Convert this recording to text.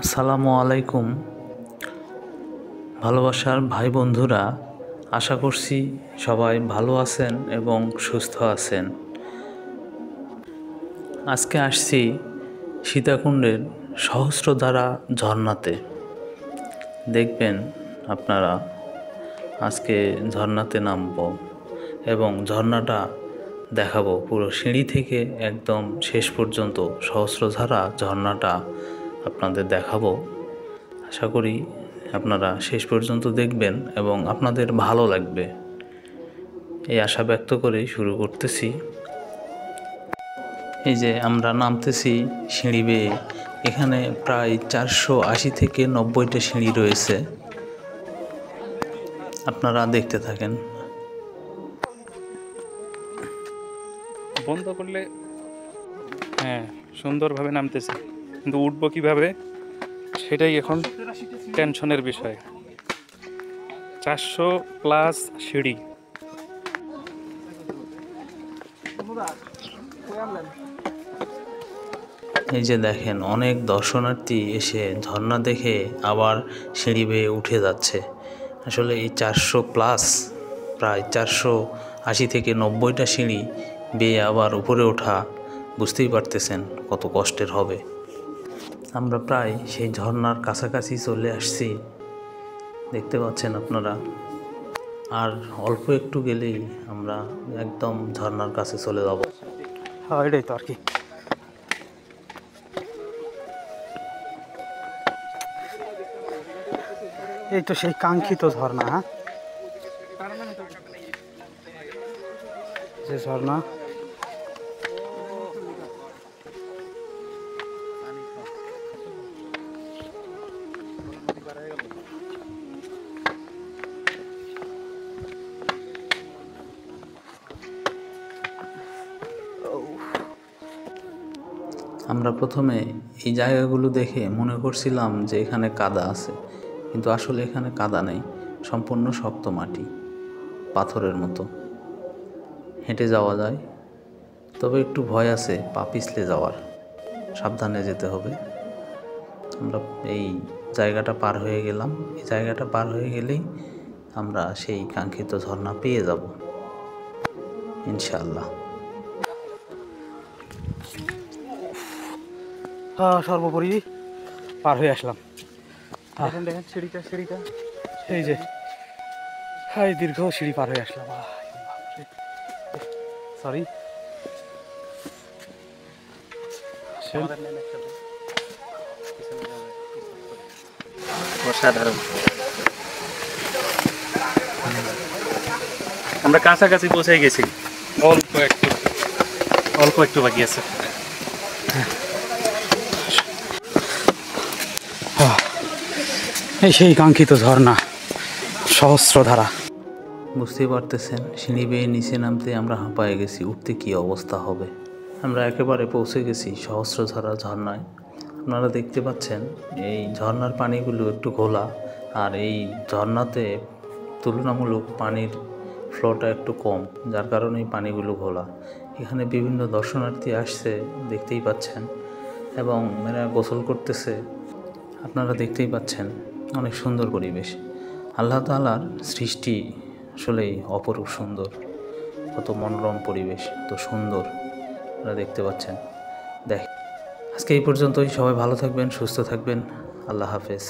আসসালামু আলাইকুম ভালোবাসার ভাই বন্ধুরা, আশা করছি সবাই ভালো আছেন এবং সুস্থ আছেন। আজকে আসছি সীতাকুণ্ডের সহস্রধারা ঝর্ণাতে। দেখবেন আপনারা, আজকে ঝর্ণাতে নামব এবং ঝর্ণাটা দেখাবো পুরো সিঁড়ি থেকে একদম শেষ পর্যন্ত সহস্রধারা ঝর্ণাটা আপনাদের দেখাবো। আশা করি আপনারা শেষ পর্যন্ত দেখবেন এবং আপনাদের ভালো লাগবে, এই আশা ব্যক্ত করেই শুরু করতেছি। এই যে আমরা নামতেছি সিঁড়ি বেয়ে। এখানে প্রায় 480 থেকে 90টা সিঁড়ি রয়েছে, আপনারা দেখতে থাকেন। বন্ধ করলে হ্যাঁ সুন্দরভাবে নামতেছে, কিন্তু উঠবো কিভাবে সেটাই এখন টেনশনের বিষয়। 400+ সিঁড়ি। এই যে দেখেন, অনেক দর্শনার্থী এসে ঝর্ণা দেখে আবার সিঁড়ি বেয়ে উঠে যাচ্ছে। আসলে এই 400+, প্রায় 480 থেকে 90টা সিঁড়ি বেয়ে আবার উপরে ওঠা, বুঝতেই পারতেছেন কত কষ্টের হবে। আমরা প্রায় সেই ঝর্ণার কাছাকাছি চলে আসছি, দেখতে পাচ্ছেন আপনারা। আর অল্প একটু গেলেই আমরা একদম ঝর্ণার কাছে চলে যাব। হ্যাঁ, এটাই তো আর কি। এই তো সেই কাঙ্ক্ষিত ঝর্ণা। হ্যাঁ, যে ঝর্ণা আমরা প্রথমে এই জায়গাগুলো দেখে মনে করছিলাম যে এখানে কাদা আছে, কিন্তু আসলে এখানে কাদা নেই, সম্পূর্ণ শক্ত মাটি, পাথরের মতো। হেঁটে যাওয়া যায়, তবে একটু ভয় আছে পা পিছলে যাওয়ার, সাবধানে যেতে হবে। আমরা এই জায়গাটা পার হয়ে গেলাম। এই জায়গাটা পার হয়ে গেলেই আমরা সেই কাঙ্ক্ষিত ঝর্ণা পেয়ে যাব ইনশাআল্লাহ। সর্বোপরি পার হয়ে আসলাম। দেখেন সিঁড়িটা এই যে, হ্যাঁ, দীর্ঘ সিঁড়ি পার হয়ে আসলাম। সরি, অসাধারণ। আমরা কাছাকাছি পৌঁছে গেছি, অল্প একটু বাকি আছে। এই সেই কাঙ্ক্ষিত ঝর্ণা সহস্রধারা। বুঝতেই পারতেছেন, সিঁড়ি বেয়ে নিচে নামতে আমরা হাঁপায়ে গেছি, উঠতে কী অবস্থা হবে। আমরা একেবারে পৌঁছে গেছি সহস্রধারা ঝর্ণায়। আপনারা দেখতে পাচ্ছেন এই ঝর্ণার পানিগুলো একটু ঘোলা, আর এই ঝর্ণাতে তুলনামূলক পানির ফ্লোটা একটু কম, যার কারণে এই পানিগুলো ঘোলা। এখানে বিভিন্ন দর্শনার্থী আসছে, দেখতেই পাচ্ছেন, এবং এরা গোসল করতেছে। আপনারা দেখতেই পাচ্ছেন, অনেক সুন্দর পরিবেশ। আল্লাহ তাআলার সৃষ্টি আসলেই অপরূপ সুন্দর, কত মনোরম পরিবেশ, কত সুন্দর আপনারা দেখতে পাচ্ছেন। আজকে এই পর্যন্তই। সবাই ভালো থাকবেন, সুস্থ থাকবেন। আল্লাহ হাফেজ।